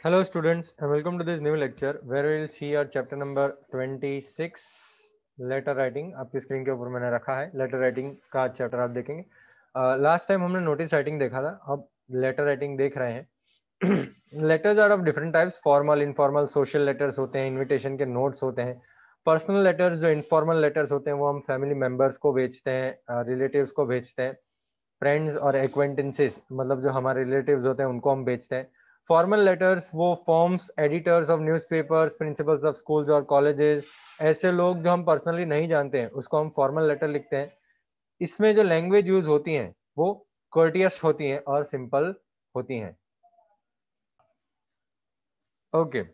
Hello students and welcome to this new lecture where we will see our chapter number 26 letter writing. आपकी screen के ऊपर मैंने रखा है लेटर राइटिंग का चैप्टर आप देखेंगे. लास्ट टाइम हमने नोटिस राइटिंग देखा था, अब लेटर राइटिंग देख रहे हैं. Letters are of different types, formal, informal, social letters होते हैं, इनविटेशन के नोट्स होते हैं. पर्सनल लेटर्स जो इनफॉर्मल लेटर्स होते हैं वो हम फैमिली मेंबर्स को भेजते हैं, रिलेटिव्स को भेजते हैं. फ्रेंड्स और एक्वेंटेंसेस मतलब जो हमारे रिलेटिव्स होते हैं उनको हम भेजते हैं. फॉर्मल लेटर्स वो forms, editors of newspapers, principles of schools और कॉलेजेस, ऐसे लोग जो हम पर्सनली नहीं जानते हैं उसको हम फॉर्मल लेटर लिखते हैं. इसमें जो लैंग्वेज यूज होती हैं वो कर्टियस होती हैं और सिंपल होती हैं. ओके.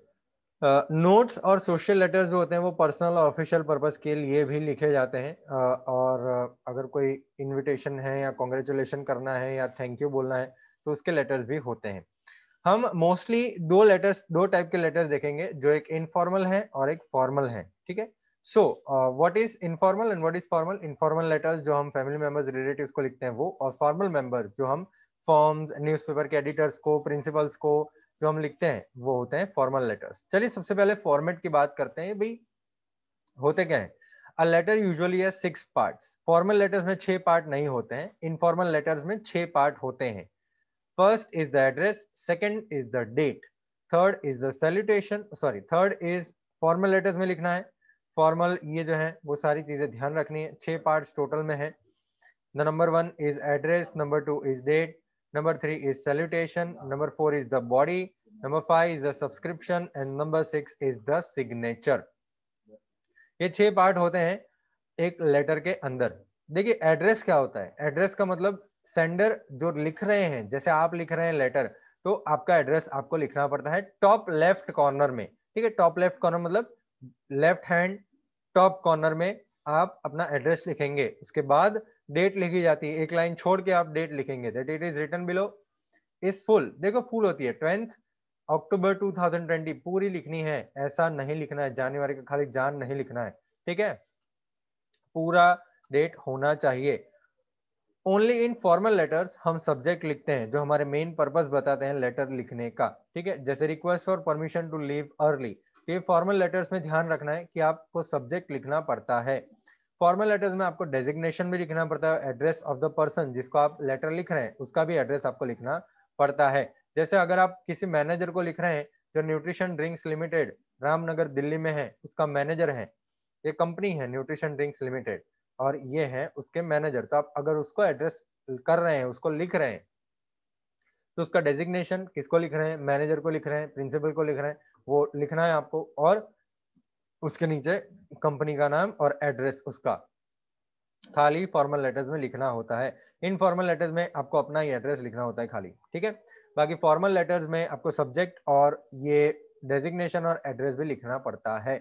नोट्स और सोशल लेटर्स जो होते हैं वो पर्सनल और ऑफिशियल पर्पस के लिए भी लिखे जाते हैं. और अगर कोई इनविटेशन है या कॉन्ग्रेचुलेशन करना है या थैंक यू बोलना है तो उसके लेटर्स भी होते हैं. हम मोस्टली दो टाइप के लेटर्स देखेंगे, जो एक इनफॉर्मल है और एक फॉर्मल है. ठीक है. So what is informal and what is formal? Informal letters जो हम फैमिली मेंबर्स, रिलेटिव्स को लिखते हैं वो, और फॉर्मल मेंबर्स जो हम फॉर्म्स, न्यूज़पेपर के एडिटर्स को, प्रिंसिपल्स को जो हम लिखते हैं वो होते हैं फॉर्मल लेटर्स. चलिए सबसे पहले फॉर्मेट की बात करते हैं. भाई होते क्या है? अ लेटर यूजुअली है 6 पार्ट्स. फॉर्मल लेटर्स में 6 पार्ट नहीं होते हैं, इनफॉर्मल लेटर्स में 6 पार्ट होते हैं. First is the address, second is the date, third is the salutation, sorry, third is formal letters में लिखना है. फॉर्मल ये जो है वो सारी चीजें ध्यान रखनी है. 6 पार्ट्स टोटल में है. The number 1 is address, number 2 is date, number 3 is salutation, number 4 is the body, number 5 is the subscription, and number 6 is the signature. ये 6 पार्ट होते हैं एक लेटर के अंदर. देखिए एड्रेस क्या होता है? एड्रेस का मतलब सेंडर जो लिख रहे हैं, जैसे आप लिख रहे हैं लेटर, तो आपका एड्रेस आपको लिखना पड़ता है टॉप लेफ्ट कॉर्नर में. ठीक है. टॉप लेफ्ट कॉर्नर मतलब लेफ्ट हैंड टॉप कॉर्नर में आप अपना एड्रेस लिखेंगे. उसके बाद डेट लिखी जाती है, एक लाइन छोड़ के आप डेट लिखेंगे. That it is written below is full. देखो फुल होती है 20 अक्टूबर 2020 पूरी लिखनी है, ऐसा नहीं लिखना है जनवरी का खाली जान नहीं लिखना है. ठीक है. पूरा डेट होना चाहिए. ओनली इन फॉर्मल लेटर्स हम सब्जेक्ट लिखते हैं जो हमारे मेन पर्पस बताते हैं लेटर लिखने का. ठीक है. जैसे request for permission to leave early, ये फॉर्मल लेटर्स में ध्यान रखना है कि आपको सब्जेक्ट लिखना पड़ता है. फॉर्मल लेटर्स में आपको डेजिग्नेशन भी लिखना पड़ता है, एड्रेस ऑफ द पर्सन जिसको आप लेटर लिख रहे हैं उसका भी एड्रेस आपको लिखना पड़ता है. जैसे अगर आप किसी मैनेजर को लिख रहे हैं जो nutrition drinks limited Ramnagar Delhi में है, उसका मैनेजर है, ये कंपनी है न्यूट्रिशन ड्रिंक्स लिमिटेड और ये है उसके मैनेजर, तो आप अगर उसको एड्रेस कर रहे हैं, उसको लिख रहे हैं, तो उसका डेजिग्नेशन किसको लिख रहे हैं? मैनेजर को लिख रहे हैं, प्रिंसिपल को लिख रहे हैं, वो लिखना है आपको. और उसके नीचे कंपनी का नाम और एड्रेस उसका खाली फॉर्मल लेटर्स में लिखना होता है. इन फॉर्मल लेटर्स में आपको अपना ही एड्रेस लिखना होता है खाली. ठीक है. बाकी फॉर्मल लेटर्स में आपको सब्जेक्ट और ये डेजिग्नेशन और एड्रेस भी लिखना पड़ता है.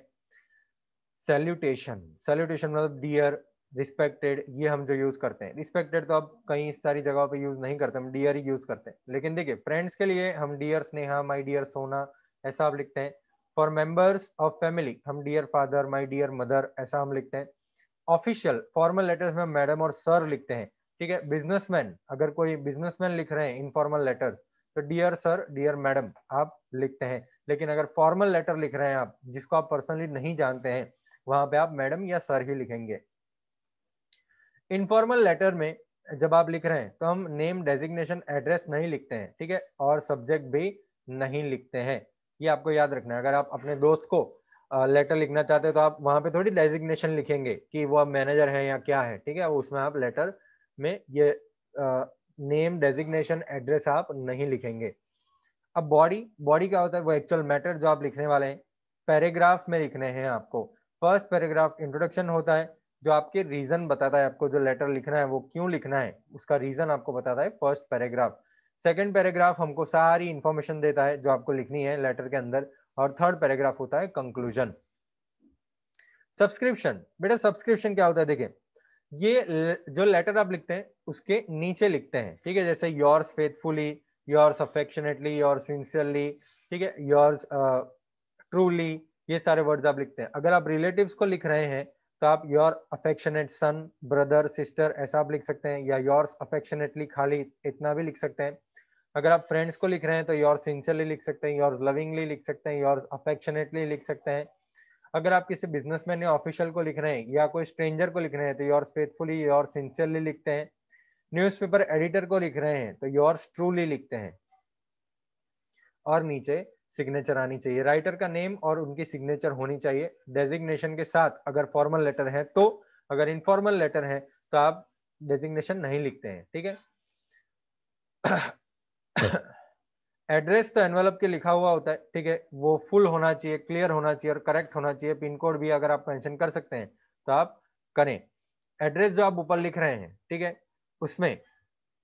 सैल्यूटेशन, सैल्यूटेशन मतलब डियर, रिस्पेक्टेड, ये हम जो यूज करते हैं. रिस्पेक्टेड तो अब कई सारी जगहों पे यूज नहीं करते, हम डियर ही यूज करते हैं. लेकिन देखिए फ्रेंड्स के लिए हम डियर स्नेहा, माय डियर सोना ऐसा आप लिखते हैं. फॉर मेंबर्स ऑफ फैमिली हम dear father, my dear mother ऐसा हम लिखते हैं. ऑफिशियल फॉर्मल लेटर्स में मैडम और सर लिखते हैं. ठीक है. बिजनेसमैन, अगर कोई बिजनेसमैन लिख रहे हैं इनफॉर्मल लेटर्स तो डियर सर, डियर मैडम आप लिखते हैं. लेकिन अगर फॉर्मल लेटर लिख रहे हैं आप जिसको आप पर्सनली नहीं जानते हैं, वहां पे आप मैडम या सर ही लिखेंगे. इनफॉर्मल लेटर में जब आप लिख रहे हैं तो हम नेम, डेजिग्नेशन, एड्रेस नहीं लिखते हैं. ठीक है. और सब्जेक्ट भी नहीं लिखते हैं. ये आपको याद रखना है. अगर आप अपने दोस्त को लेटर लिखना चाहते हैं तो आप वहां पे थोड़ी डेजिग्नेशन लिखेंगे कि वो मैनेजर है या क्या है. ठीक है. उसमें आप लेटर में ये नेम, डेजिग्नेशन, एड्रेस आप नहीं लिखेंगे. अब बॉडी, बॉडी क्या होता है? वो एक्चुअल मैटर जो आप लिखने वाले हैं पैराग्राफ में लिखने हैं आपको. फर्स्ट पैराग्राफ इंट्रोडक्शन होता है जो आपके रीजन बताता है, आपको जो लेटर लिखना है वो क्यों लिखना है उसका रीजन आपको बताता है फर्स्ट पैराग्राफ. सेकंड पैराग्राफ हमको सारी इंफॉर्मेशन देता है जो आपको लिखनी है लेटर के अंदर. और थर्ड पैराग्राफ होता है कंक्लूजन. सब्सक्रिप्शन, बेटा सब्सक्रिप्शन क्या होता है? देखिए ये जो लेटर आप लिखते हैं उसके नीचे लिखते हैं. ठीक है. जैसे yours faithfully, yours affectionately, yours sincerely. ठीक है. योर्स ट्रूली, ये सारे वर्ड्स आप लिखते हैं. अगर आप रिलेटिव्स को लिख रहे हैं तो आप your affectionate son, brother, sister ऐसा आप लिख सकते हैं, या योर्स अफेक्शनेटली खाली इतना भी लिख सकते हैं. अगर आप फ्रेंड्स को लिख रहे हैं तो योर सिंसियरली लिख सकते हैं, योर लविंगली लिख सकते हैं, योर अफेक्शनेटली लिख सकते हैं। अगर आप किसी बिजनेसमैन या ऑफिशियल को लिख रहे हैं या कोई स्ट्रेंजर को लिख रहे हैं तो योर फेथफुली, योर सिंसियरली लिखते हैं। न्यूज़पेपर एडिटर को लिख रहे हैं तो योर्स ट्रूली लिखते हैं। और नीचे सिग्नेचर आनी चाहिए, राइटर का नेम और उनकी सिग्नेचर होनी चाहिए डेजिग्नेशन के साथ, अगर फॉर्मल लेटर है तो। अगर इनफॉर्मल लेटर है तो आप डेजिग्नेशन नहीं लिखते हैं, ठीक है। एड्रेस तो एनवेलप के लिखा हुआ होता है, ठीक है, वो फुल होना चाहिए, क्लियर होना चाहिए और करेक्ट होना चाहिए। पिन कोड भी अगर आप मेंशन कर सकते हैं तो आप करें। एड्रेस जो आप ऊपर लिख रहे हैं, ठीक है, उसमें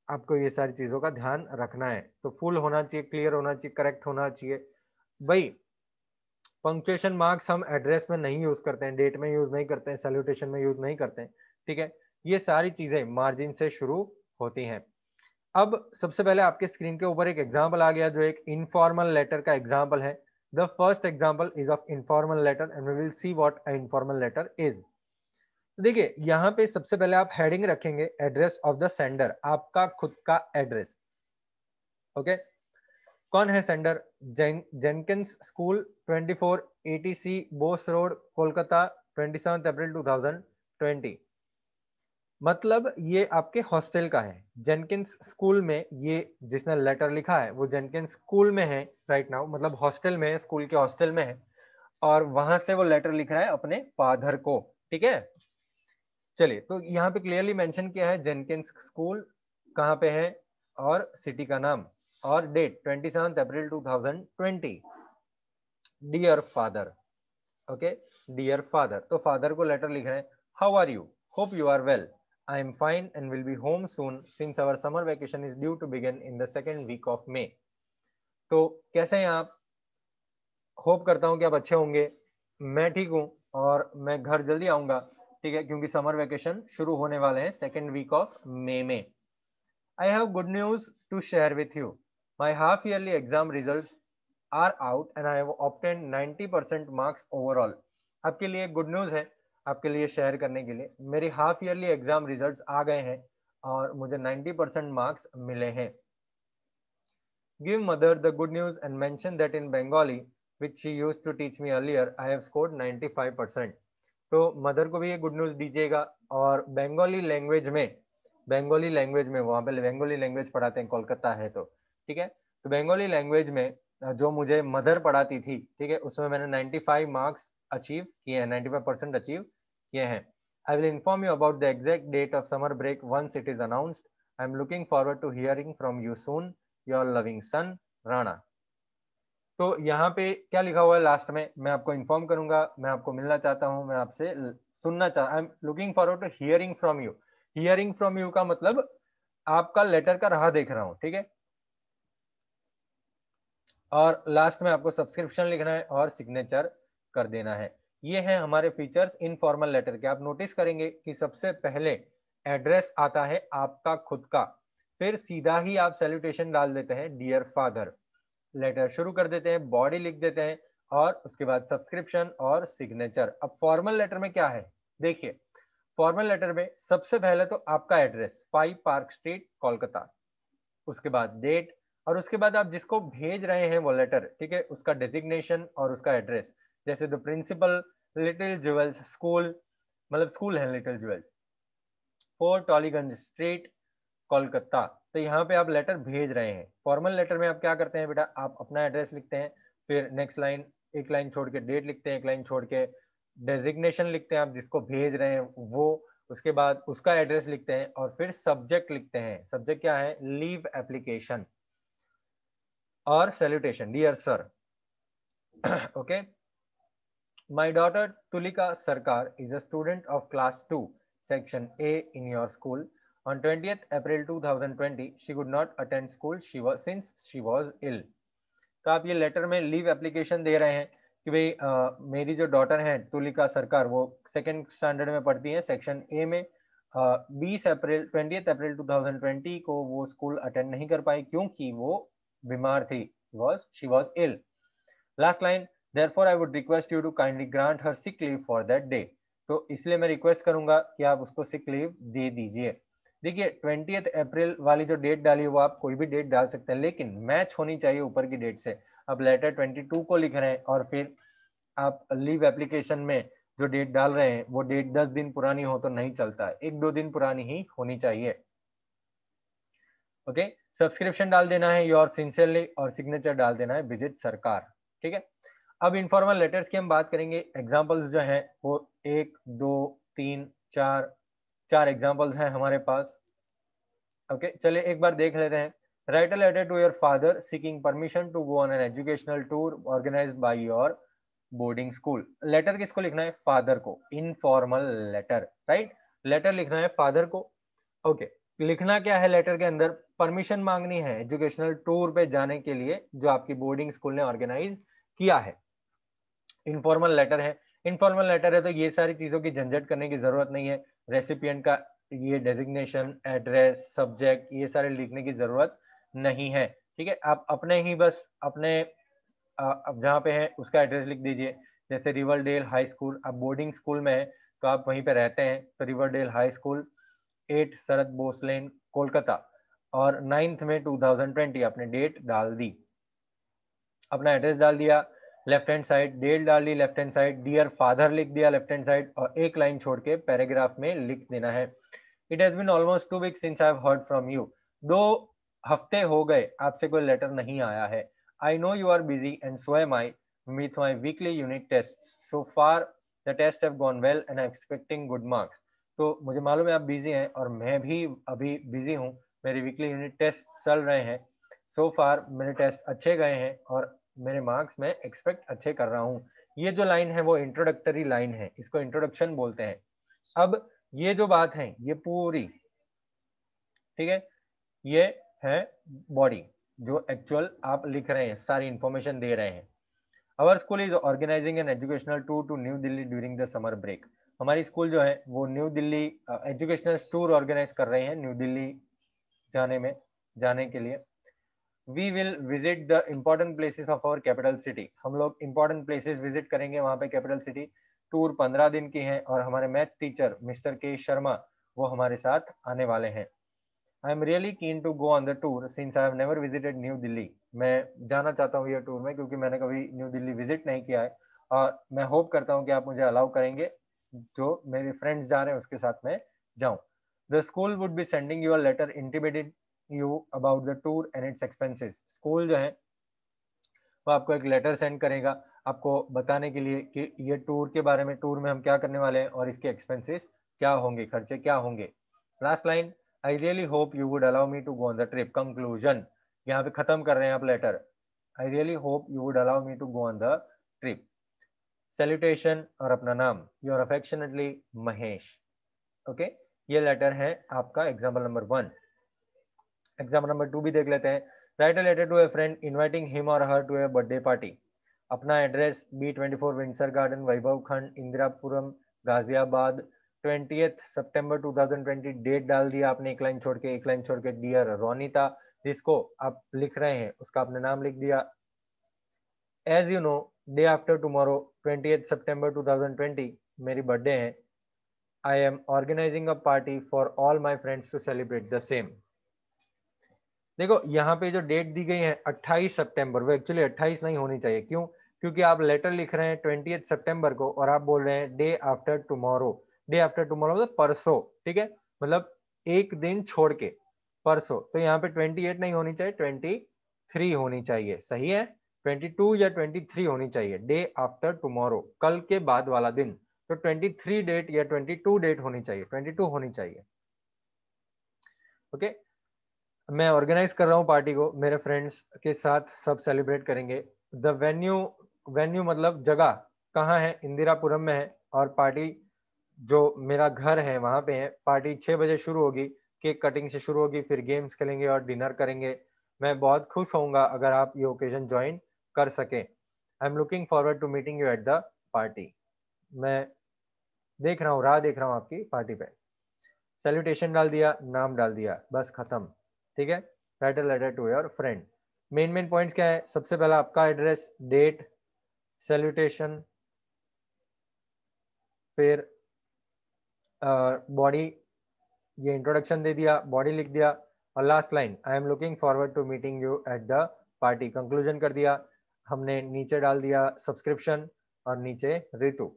आपको ये सारी चीजों का ध्यान रखना है। तो फुल होना चाहिए, क्लियर होना चाहिए, करेक्ट होना चाहिए। भाई पंक्चुएशन मार्क्स हम एड्रेस में नहीं यूज करते हैं, डेट में यूज नहीं करते हैं, सैल्यूटेशन में यूज नहीं करते हैं, ठीक है। ये सारी चीजें मार्जिन से शुरू होती हैं। अब सबसे पहले आपके स्क्रीन के ऊपर एक एग्जांपल आ गया जो एक इनफॉर्मल लेटर का एग्जांपल है। The first example is of informal letter and we will see what a informal letter is. देखिए यहाँ पे सबसे पहले आप हेडिंग रखेंगे एड्रेस ऑफ द सेंडर, आपका खुद का एड्रेस। ओके, कौन है sender? Jenkins school 24 ATC Bose road Kolkata 27 April 2020। मतलब ये आपके हॉस्टल का है। जेनकिंस स्कूल में ये जिसने लेटर लिखा है वो जेनकिंस स्कूल में है राइट नाउ, मतलब हॉस्टल में है, स्कूल के हॉस्टल में है, और वहां से वो लेटर लिख रहा है अपने फादर को, ठीक है। चलिए, तो यहाँ पे क्लियरली मेंशन किया है जेनकिंस स्कूल कहाँ पे है और सिटी का नाम और date 27 April 2020। Dear father, okay, dear father, तो फादर को लेटर लिख रहे हैं। How are you, hope you are well, I am fine and will be home soon since our summer vacation is due to begin in the second week of May. तो कैसे हैं आप? Hope करता हूं कि आप अच्छे होंगे। मैं ठीक हूं और मैं घर जल्दी आऊंगा, ठीक है, क्योंकि समर वेकेशन शुरू होने वाले हैं सेकेंड वीक ऑफ मे में। I have good news to share with you. My half yearly exam results are out and I have obtained 90% marks overall. आपके लिए गुड न्यूज है, आपके लिए शेयर करने के लिए। मेरी हाफ ईयरली एग्जाम रिजल्ट्स आ गए हैं और मुझे 90% मार्क्स मिले हैं। Give mother the good news and mention that in Bengali, which she used to teach me earlier, I have scored 95%. तो मदर को भी ये गुड न्यूज दीजिएगा और बंगाली लैंग्वेज में वहां पे बंगाली लैंग्वेज पढ़ाते हैं, कोलकाता है तो, ठीक है। तो बंगाली लैंग्वेज में जो मुझे मदर पढ़ाती थी, ठीक है, उसमें मैंने 95 मार्क्स अचीव किए हैं, 95% अचीव किए हैं। I will inform you about the exact date of summer break once it is announced. I am looking forward to hearing from you soon, your loving son Rana. तो यहाँ पे क्या लिखा हुआ है लास्ट में? मैं आपको इन्फॉर्म करूंगा, मैं आपको मिलना चाहता हूं, मैं आपसे सुनना चाहता, I am looking forward to hearing from you. Hearing from you का मतलब आपका लेटर का राह देख रहा हूं, ठीक है। और लास्ट में आपको सब्सक्रिप्शन लिखना है और सिग्नेचर कर देना है। ये है हमारे फीचर्स इनफॉर्मल लेटर के। आप नोटिस करेंगे कि सबसे पहले एड्रेस आता है आपका खुद का, फिर सीधा ही आप सैल्यूटेशन डाल देते हैं डियर फादर, लेटर शुरू कर देते हैं, बॉडी लिख देते हैं और उसके बाद सब्सक्रिप्शन और सिग्नेचर। अब फॉर्मल लेटर में क्या है देखिए, फॉर्मल लेटर में सबसे पहले तो आपका एड्रेस 5 पार्क स्ट्रीट कोलकाता, उसके बाद डेट, और उसके बाद आप जिसको भेज रहे हैं वो लेटर, ठीक है, उसका डेजिग्नेशन और उसका एड्रेस। जैसे the principal little jewels school, मतलब स्कूल है little jewels, 4 Tollygunge street Kolkata. तो यहाँ पे आप लेटर भेज रहे हैं। फॉर्मल लेटर में आप क्या करते हैं बेटा, आप अपना एड्रेस लिखते हैं, फिर नेक्स्ट लाइन एक लाइन छोड़ के डेट लिखते हैं, एक लाइन छोड़ के डेजिग्नेशन लिखते हैं आप जिसको भेज रहे हैं वो, उसके बाद उसका एड्रेस लिखते हैं और फिर सब्जेक्ट लिखते हैं। सब्जेक्ट क्या है? लीव एप्लीकेशन और salutation dear sir. Okay, my daughter Tulika Sarkar is a student of class 2 section A in your school. On 20th April 2020 she could not attend school since she was ill. तो आप ये letter में leave application दे रहे हैं कि भाई मेरी जो डॉटर है तुलिका सरकार, वो सेकेंड स्टैंडर्ड में पढ़ती है सेक्शन ए में, 20 अप्रैल 20 अप्रैल 2020 को वो स्कूल अटेंड नहीं कर पाई क्योंकि वो बीमार थी, she was ill. Last line, therefore I would request you to kindly grant her sick leave for that day. तो इसलिए मैं रिक्वेस्ट करूंगा कि आप उसको सिक लीव दे दीजिए। देखिए 20 अप्रैल वाली जो डेट डाली है वो आप कोई भी डेट डाल सकते हैं, लेकिन मैच होनी चाहिए ऊपर की डेट से। अब लेटर 22 को लिख रहे हैं और फिर आप लीव एप्लीकेशन में जो डेट डाल रहे हैं वो डेट 10 दिन पुरानी हो तो नहीं चलता, 1-2 दिन पुरानी ही होनी चाहिए। ओके, सब्सक्रिप्शन डाल देना है योर सिंसियरली और सिग्नेचर डाल देना है विजिट सरकार। ठीक है, अब इनफॉर्मल लेटर्स की हम बात करेंगे। एग्जांपल्स जो हैं वो 1 2 3 4 4 एग्जांपल्स हैं हमारे पास। ओके, चलिए एक बार देख लेते हैं। Write a letter to your father seeking permission to go on an educational tour organised by your boarding school. Letter किसको लिखना है? फादर को। इनफॉर्मल लेटर, राइट, लेटर लिखना है फादर को। ओके, लिखना क्या है लेटर के अंदर? परमिशन मांगनी है एजुकेशनल टूर पे जाने के लिए जो आपकी बोर्डिंग स्कूल ने ऑर्गेनाइज किया है। इनफॉर्मल लेटर है, इनफॉर्मल लेटर है तो ये सारी चीजों की झंझट करने की जरूरत नहीं है। रेसिपिएंट का ये डेजिग्नेशन, एड्रेस, सब्जेक्ट, ये सारे लिखने की जरूरत नहीं है। ठीक है, आप अपने ही बस अपने अब जहाँ पे है उसका एड्रेस लिख दीजिए। जैसे रिवरडेल हाई स्कूल, आप बोर्डिंग स्कूल में है तो आप वहीं पे रहते हैं, तो रिवरडेल हाई स्कूल 8 शरद बोस लेन कोलकाता, और 9th में 2020 आपने डेट डाल दी, अपना एड्रेस डाल दिया, लेफ्ट हैंड साइड डेट डाल दी, left hand side dear father लिख दिया लेफ्ट हैंड साइड, और एक लाइन छोड़ के पैराग्राफ में लिख देना है, it has been almost 2 weeks since I have heard from you. 2 हफ्ते हो गए आपसे कोई लेटर नहीं आया है। I know you are busy and so am I with my weekly unit test, so far the test have gone well and I am expecting good marks. तो मुझे मालूम है आप बिजी हैं और मैं भी अभी बिजी हूँ, मेरे वीकली यूनिट टेस्ट चल रहे हैं। सो फार मेरे टेस्ट अच्छे गए हैं और मेरे मार्क्स में एक्सपेक्ट अच्छे कर रहा हूँ। ये जो लाइन है वो इंट्रोडक्टरी लाइन है, इसको इंट्रोडक्शन बोलते हैं। अब ये जो बात है ये पूरी, ठीक है, ये है बॉडी जो एक्चुअल आप लिख रहे हैं, सारी इंफॉर्मेशन दे रहे हैं। Our school is organising an educational tour to New Delhi during the summer break. हमारी स्कूल जो है वो New Delhi educational tour organise कर रहे हैं न्यू दिल्ली जाने के लिए। We will visit the important places of our capital city. हम लोग इम्पोर्टेंट प्लेसेस विजिट करेंगे वहां पे कैपिटल सिटी। टूर 15 दिन की है और हमारे मैथ्स टीचर मिस्टर के शर्मा वो हमारे साथ आने वाले हैं। I am really keen to go on the tour since I have never visited New Delhi. मैं जाना चाहता हूँ ये टूर में क्योंकि मैंने कभी न्यू दिल्ली विजिट नहीं किया है, और मैं होप करता हूँ कि आप मुझे अलाउ करेंगे, जो मेरे फ्रेंड्स जा रहे हैं उसके साथ में जाऊँ। The school would be sending you a letter intimating you about the tour and its expenses. School जो है वो आपको एक लेटर सेंड करेगा आपको बताने के लिए कि ये टूर के बारे में, टूर में हम क्या करने वाले हैं और इसके एक्सपेंसेस क्या होंगे, खर्चे क्या होंगे। Last line, I really hope you would allow me to go on the trip. Conclusion, यहाँ पे खत्म कर रहे हैं आप letter. I really hope you would allow me to go on the trip. Salutation और अपना नाम, योर अफेक्शनेटली महेश। ओके, ये लेटर है आपका एग्जाम्पल नंबर 1। एग्जाम्पल नंबर 2 भी देख लेते हैं। Write a letter to a friend inviting him और her to a birthday party. अपना address B24 Windsor garden Vaibhav Khand Indirapuram Ghaziabad 20th सितंबर 2020। डेट डाल दिया आपने, एक लाइन छोड़ के, एक लाइन छोड़ के डियर रोनिता, जिसको आप लिख रहे हैं उसका आपने नाम लिख दिया। As you know day after tomorrow 20th सितंबर 2020 मेरी बर्थडे है। I am organising a party for all my friends to celebrate the same. देखो यहाँ पे जो डेट दी गई है 28 सितंबर, वो एक्चुअली 28 नहीं होनी चाहिए। क्यों? क्योंकि आप लेटर लिख रहे हैं 20th सितंबर को और आप बोल रहे हैं day after tomorrow. Day after tomorrow मतलब परसों, ठीक है, मतलब एक दिन छोड़ के परसों। तो यहाँ पे 28 नहीं होनी चाहिए, 23 होनी चाहिए। सही है, 22 या 23 होनी चाहिए। डे आफ्टर टुमारो, कल के बाद वाला दिन। तो 23 डेट या 22 डेट होनी चाहिए, 22 होनी चाहिए। ओके, मैं ऑर्गेनाइज कर रहा हूँ पार्टी को, मेरे फ्रेंड्स के साथ सब सेलिब्रेट करेंगे। द वेन्यू, वेन्यू मतलब जगह, कहाँ है? इंदिरापुरम में है, और पार्टी जो मेरा घर है वहां पे है। पार्टी 6 बजे शुरू होगी, केक कटिंग से शुरू होगी, फिर गेम्स खेलेंगे और डिनर करेंगे। मैं बहुत खुश होऊंगा अगर आप ये ओकेजन ज्वाइन कर सके। I am looking forward to meeting you at the party. मैं देख रहा हूँ, राह देख रहा हूँ आपकी पार्टी पे। सैल्यूटेशन डाल दिया, नाम डाल दिया, बस खत्म। ठीक है, write a letter to your friend. Main points क्या है? सबसे पहला आपका एड्रेस, डेट, सैल्यूटेशन, फिर बॉडी ये इंट्रोडक्शन दे दिया, बॉडी लिख दिया, और last line I am looking forward to meeting you at the party, conclusion कर दिया हमने, नीचे डाल दिया सब्सक्रिप्शन और नीचे Ritu.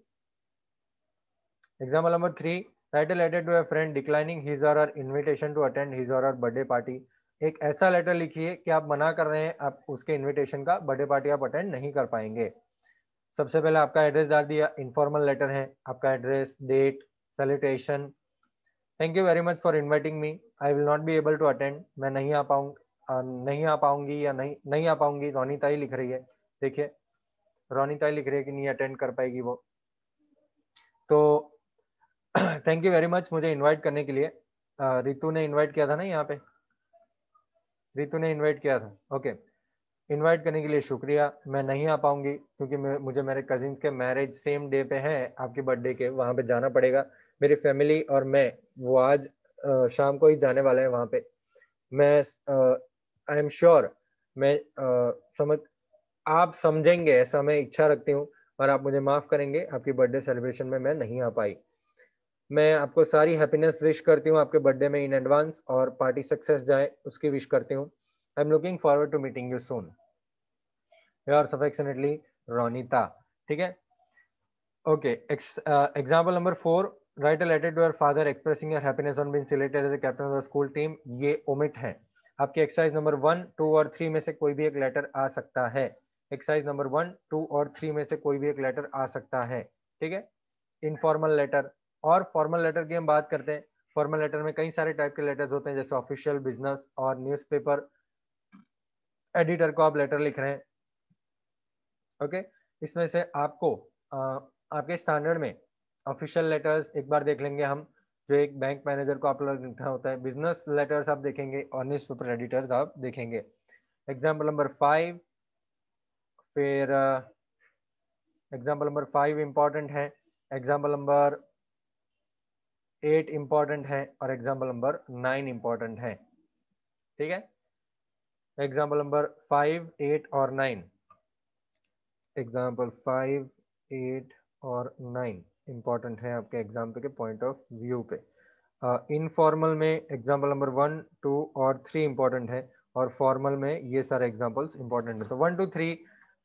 Example number 3, write a letter to a friend declining his और her invitation to attend his और हर बर्थडे पार्टी। एक ऐसा लेटर लिखिए कि आप मना कर रहे हैं, आप उसके इनविटेशन का, बर्थडे पार्टी आप अटेंड नहीं कर पाएंगे। सबसे पहले आपका एड्रेस डाल दिया, इनफॉर्मल लेटर है, आपका address, date, salutation, thank you very much for inviting me, I will not be able to attend, मैं नहीं आ पाऊंगी या नहीं आ पाऊंगी, रोनिता ही लिख रही है, देखिए रोनिता ही लिख रही है कि नहीं अटेंड कर पाएगी वो। तो थैंक यू वेरी मच मुझे इनवाइट करने के लिए। रितु ने इनवाइट किया था ना, यहाँ पे रितु ने इनवाइट किया था, ओके। इनवाइट करने के लिए शुक्रिया, मैं नहीं आ पाऊंगी क्योंकि मुझे मेरे कजिन्स के मैरिज सेम डे पे है आपके बर्थडे के, वहां पे जाना पड़ेगा। मेरी फैमिली और मैं वो आज शाम को ही जाने वाले हैं वहां पे। मैं आई एम श्योर मैं समझ आप समझेंगे, ऐसा मैं इच्छा रखती हूँ, और आप मुझे माफ करेंगे, आपकी बर्थडे सेलिब्रेशन में मैं नहीं आ पाई। मैं आपको सारी हैप्पीनेस विश करती हूँ आपके बर्थडे में इन एडवांस, और पार्टी सक्सेस जाए उसकी विश करती हूँ। I am looking forward to meeting you soon, yours affectionately Ronita. ठीक है, okay. Example number 4, write a letter to your father expressing your happiness on being selected as a captain of the school team. ये omit है, आपके exercise number 1, 2 और 3 में से कोई भी एक लेटर आ सकता है। एक्सरसाइज नंबर 1, 2 और 3 में से कोई भी एक लेटर आ सकता है, ठीक है। इनफॉर्मल लेटर और फॉर्मल लेटर की हम बात करते हैं। फॉर्मल लेटर में कई सारे टाइप के लेटर्स होते हैं, जैसे ऑफिशियल, बिजनेस और न्यूज़पेपर एडिटर को आप लेटर लिख रहे हैं, ओके। इसमें से आपको आपके स्टैंडर्ड में ऑफिशियल लेटर्स एक बार देख लेंगे हम, जो एक बैंक मैनेजर को आप लोग लिखना होता है। बिजनेस लेटर्स आप देखेंगे और न्यूज़पेपर एडिटर्स आप देखेंगे। एग्जाम्पल नंबर 5, फिर एग्जाम्पल नंबर 5 इंपॉर्टेंट है, एग्जाम्पल नंबर 8 इंपॉर्टेंट है, और एग्जाम्पल नंबर 9 इंपॉर्टेंट है, ठीक है। एग्जाम्पल नंबर 5, 8 और 9, एग्जाम्पल 5, 8 और 9 इंपॉर्टेंट है आपके एग्जाम के पॉइंट ऑफ व्यू पे। इनफॉर्मल में एग्जाम्पल नंबर 1, 2 और 3 इंपॉर्टेंट है, और फॉर्मल में ये सारे एग्जाम्पल्स इंपॉर्टेंट है। तो 1, 2, 3,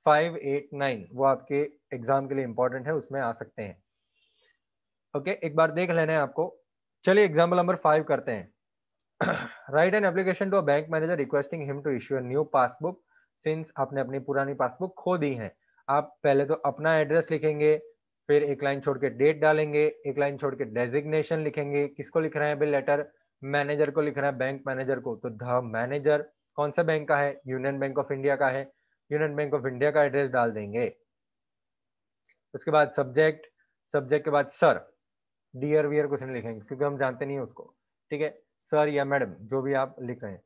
5, 8, 9 वो आपके एग्जाम के लिए इंपॉर्टेंट है, उसमें आ सकते हैं, ओके। एक बार देख लेना है आपको। चलिए एग्जाम्पल नंबर 5 करते हैं। Write an application to a bank manager requesting him to issue a new passbook since आपने अपनी पुरानी पासबुक खो दी है। आप पहले तो अपना एड्रेस लिखेंगे, फिर एक लाइन छोड़ के डेट डालेंगे, एक लाइन छोड़ के डेजिग्नेशन लिखेंगे। किसको लिख रहे हैं भाई लेटर? मैनेजर को लिख रहा है, बैंक मैनेजर को। तो द मैनेजर कौन सा बैंक का है? यूनियन बैंक ऑफ इंडिया का है। यूनियन बैंक ऑफ इंडिया का एड्रेस डाल देंगे। उसके बाद सब्जेक्ट, सब्जेक्ट के बाद सर, डियर वियर कुछ नहीं लिखेंगे क्योंकि हम जानते नहीं उसको, ठीक है। सर या मैडम जो भी आप लिख रहे हैं।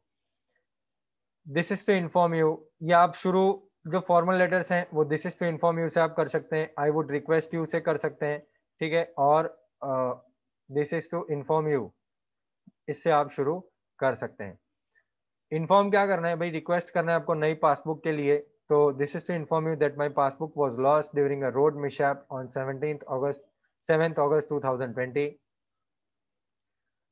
This is to inform you, या आप शुरू जो फॉर्मल लेटर्स हैं वो this is to inform you से आप कर सकते हैं, आई वुड रिक्वेस्ट यू से कर सकते हैं, ठीक है। और this is to inform you इससे आप शुरू कर सकते हैं। इन्फॉर्म क्या करना है भाई? रिक्वेस्ट करना है आपको नई पासबुक के लिए। तो this is to inform you that my passbook was lost during a road mishap on 7th August 2020।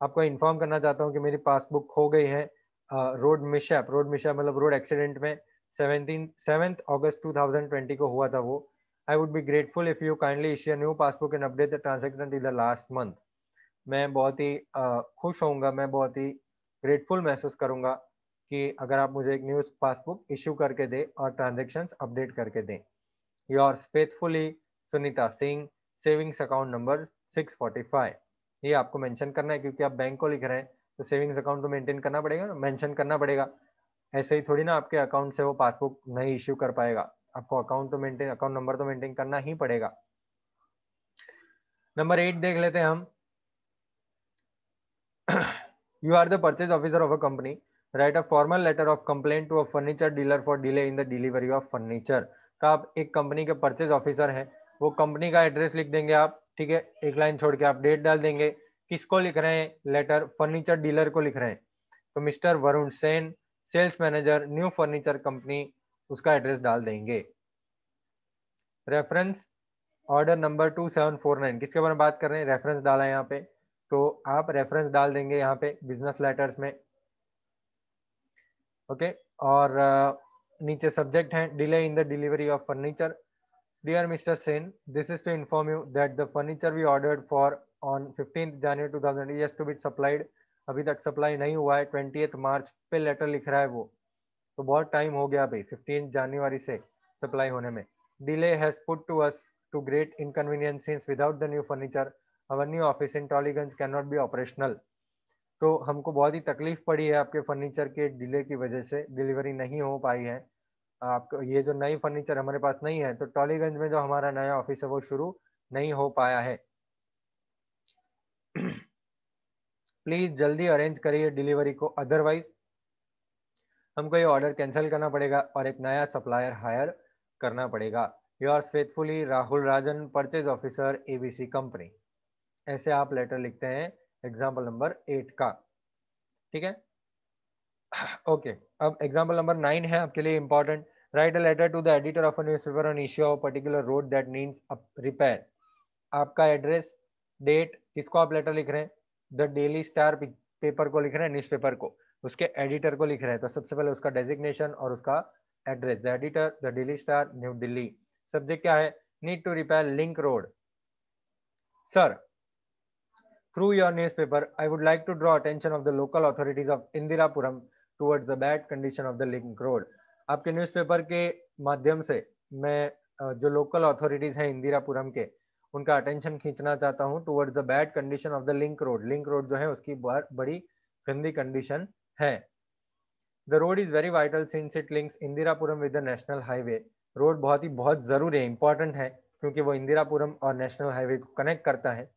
आपको इन्फॉर्म करना चाहता हूँ कि मेरी पासबुक खो गई है रोड मिसहैप, रोड मिसहैप मतलब रोड एक्सीडेंट में 7th August 2020 को हुआ था वो। I would be grateful if you kindly issue new passbook and update the transaction till the last month. मैं बहुत ही खुश होऊंगा, मैं बहुत ही ग्रेटफुल महसूस करूंगा कि अगर आप मुझे एक न्यू पासबुक इश्यू करके दें और ट्रांजेक्शन्स अपडेट करके दें। Yours faithfully Sunita Singh, savings account number 645। ये आपको मेंशन करना है क्योंकि आप बैंक को लिख रहे हैं, तो सेविंग्स अकाउंट तो मेंटेन करना पड़ेगा ना, मेंशन करना पड़ेगा। ऐसे ही थोड़ी ना आपके अकाउंट से वो पासबुक नहीं इश्यू कर पाएगा, आपको अकाउंट तो मेंटेन, अकाउंट नंबर तो मेंटेन करना ही पड़ेगा। नंबर 8 देख लेते हैं हम। You are the purchase officer of a company. Write a formal letter of complaint to a furniture dealer for delay in the delivery of furniture। तो आप एक कंपनी के परचेज ऑफिसर हैं, वो कंपनी का एड्रेस लिख देंगे आप, ठीक है। एक लाइन छोड़ के आप डेट डाल देंगे। किसको लिख रहे हैं लेटर? फर्नीचर डीलर को लिख रहे हैं। तो mister Varun Sen, sales manager, new furniture company, उसका एड्रेस डाल देंगे। रेफरेंस ऑर्डर नंबर 2749, किसके बारे में बात कर रहे हैं? रेफरेंस डाला है यहाँ पे। तो आप रेफरेंस डाल देंगे यहाँ पे बिजनेस लेटर्स में। ओके और नीचे सब्जेक्ट है delay in the delivery of furniture. Dear mister Sen, this is to inform you that the furniture we ordered for on 15 जनवरी 2020 इज टू बी सप्लाइड। अभी तक सप्लाई नहीं हुआ है, 20 मार्च पे लेटर लिख रहा है वो, तो बहुत टाइम हो गया भाई 15 जनवरी से सप्लाई होने में। Delay has put to us to great inconvenience since without the new furniture our new office in Tollygunge can not be operational. तो हमको बहुत ही तकलीफ पड़ी है आपके फर्नीचर के डिले की वजह से, डिलीवरी नहीं हो पाई है। आपको ये जो नई फर्नीचर हमारे पास नहीं है, तो टॉलीगंज में जो हमारा नया ऑफिस है वो शुरू नहीं हो पाया है। प्लीज जल्दी अरेंज करिए डिलीवरी को, अदरवाइज हमको ये ऑर्डर कैंसिल करना पड़ेगा और एक नया सप्लायर हायर करना पड़ेगा। योर्स फेथफुली राहुल राजन, परचेज ऑफिसर एबीसी कंपनी। ऐसे आप लेटर लिखते हैं एग्जाम्पल नंबर 8 का। ठीक है, ओके अब एग्जाम्पल नंबर 9 है आपके लिए important. Write a letter to the editor of a newspaper on issue of particular road that needs repair. आपका एड्रेस, डेट, किसको आप लेटर लिख रहे हैं? द डेली स्टार पेपर को लिख रहे हैं, न्यूज़पेपर को, उसके एडिटर को लिख रहे हैं। तो सबसे पहले उसका डेजिग्नेशन और उसका address, the editor the daily star New Delhi. Subject क्या है? Need to repair link road. Sir, through your newspaper, I would like to draw attention of the local authorities of Indirapuram towards the bad condition of the link road. आपके newspaper के माध्यम से मैं जो local authorities हैं इंदिरापुरम के, उनका attention खींचना चाहता हूं towards the bad condition of the link road. Link road जो है उसकी बड़ी गंदी कंडीशन है। The road is very vital since it links Indirapuram with the national highway. Road बहुत जरूरी है, इंपॉर्टेंट है, क्योंकि वो इंदिरापुरम और नेशनल हाईवे को कनेक्ट करता है।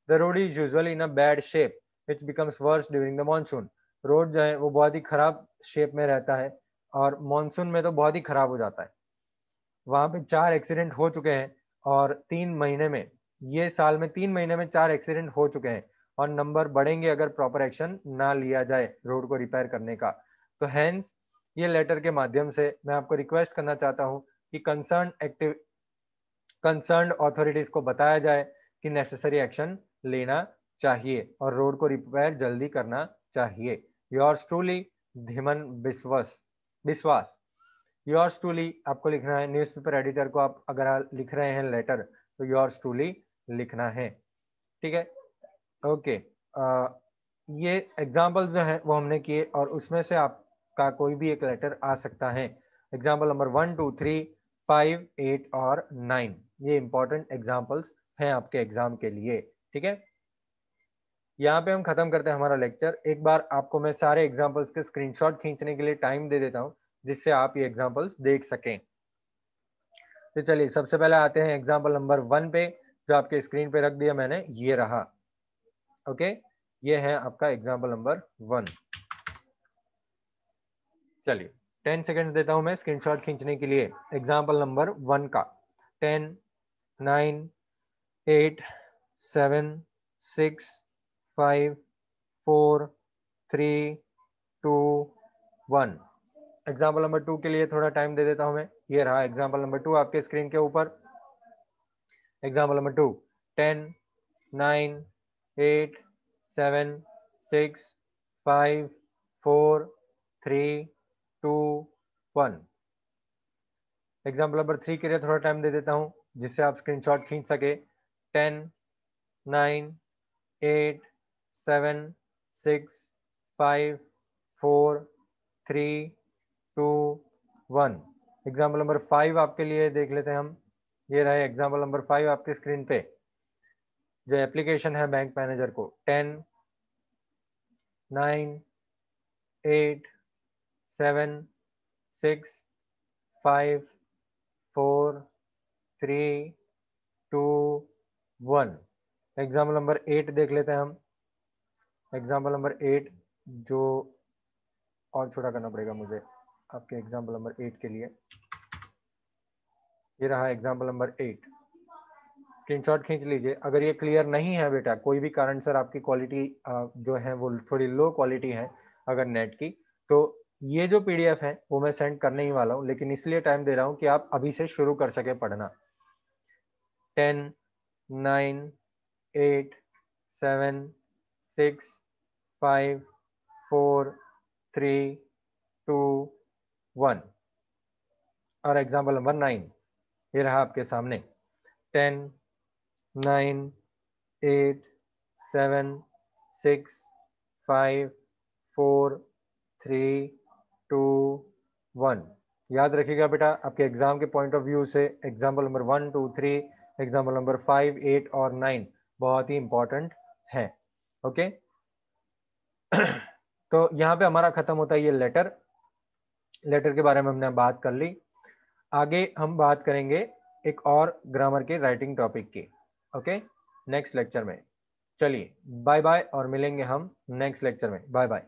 The road is usually in a bad shape, which becomes worse during the monsoon. Road जो है वो बहुत ही खराब शेप में रहता है और मॉनसून में तो बहुत ही खराब हो जाता है। वहां पे 4 एक्सीडेंट हो चुके हैं और 3 महीने में, ये साल में 3 महीने में 4 एक्सीडेंट हो चुके हैं और नंबर बढ़ेंगे अगर प्रॉपर एक्शन ना लिया जाए रोड को रिपेयर करने का। तो हैंस ये लेटर के माध्यम से मैं आपको रिक्वेस्ट करना चाहता हूँ कि कंसर्न अथॉरिटीज को बताया जाए कि नेसेसरी एक्शन लेना चाहिए और रोड को रिपेयर जल्दी करना चाहिए। योर्स ट्रूली धीमन विश्वास। योर्स ट्रूली आपको लिखना है, न्यूज़पेपर एडिटर को आप अगर लिख रहे हैं लेटर तो योर्स ट्रूली लिखना है। ठीक है, ओके ये एग्जाम्पल जो है वो हमने किए और उसमें से आपका कोई भी एक लेटर आ सकता है। एग्जाम्पल नंबर 1, 2, 3, 5, 8 और 9 ये इंपॉर्टेंट एग्जाम्पल्स हैं आपके एग्जाम के लिए। ठीक है, यहाँ पे हम खत्म करते हैं हमारा लेक्चर। एक बार आपको मैं सारे एग्जाम्पल्स के स्क्रीनशॉट खींचने के लिए टाइम दे देता हूँ जिससे आप ये एग्जाम्पल्स देख सकें। तो चलिए सबसे पहले आते हैं एग्जाम्पल नंबर 1 पे, जो आपके स्क्रीन पे रख दिया मैंने, ये रहा। ओके ये है आपका एग्जाम्पल नंबर 1। चलिए 10 सेकेंड देता हूं मैं स्क्रीनशॉट खींचने के लिए एग्जाम्पल नंबर 1 का। 10, 9, 8, 7, 6, 5, 4, 3, 2, 1। एग्जाम्पल नंबर 2 के लिए थोड़ा टाइम दे देता हूं मैं। ये रहा एग्जाम्पल नंबर 2 आपके स्क्रीन के ऊपर। Example number 2, 10, 9, 8, 7, 6, 5, 4, 3, 2, 1। एग्जाम्पल नंबर 3 के लिए थोड़ा टाइम दे देता हूं जिससे आप स्क्रीनशॉट खींच सके। 10, 9, 8, 7, 6, 5, 4, 3, 2, 1। एग्जाम्पल नंबर 5 आपके लिए देख लेते हैं हम। ये रहे एग्जाम्पल नंबर 5 आपके स्क्रीन पे, जो एप्लीकेशन है बैंक मैनेजर को। 10, 9, 8, 7, 6, 5, 4, 3, 2, 1। एग्जाम्पल नंबर 8 देख लेते हैं हम। एग्जाम्पल नंबर 8 जो और छोटा करना पड़ेगा मुझे आपके एग्जाम्पल नंबर 8 के लिए। ये रहा एग्जाम्पल नंबर 8। स्क्रीनशॉट खींच लीजिए। अगर ये क्लियर नहीं है बेटा, कोई भी कारण सर आपकी क्वालिटी जो है वो थोड़ी लो क्वालिटी है अगर नेट की, तो ये जो पीडीएफ है वो मैं सेंड करने ही वाला हूँ, लेकिन इसलिए टाइम दे रहा हूँ कि आप अभी से शुरू कर सके पढ़ना। 10, 9, 8, 7, 6 5 4 3 2 1। और एग्जाम्पल नंबर 9 ये रहा आपके सामने। 10 9 8 7 6 5 4 3 2 1। याद रखिएगा बेटा, आपके एग्जाम के पॉइंट ऑफ व्यू से एग्जाम्पल नंबर 1 2 3, एग्जाम्पल नंबर 5 8 और 9 बहुत ही इंपॉर्टेंट है। ओके तो यहाँ पे हमारा खत्म होता है ये लेटर के बारे में हमने बात कर ली। आगे हम बात करेंगे एक और ग्रामर के राइटिंग टॉपिक की। ओके नेक्स्ट लेक्चर में। चलिए बाय बाय और मिलेंगे हम नेक्स्ट लेक्चर में। Bye bye.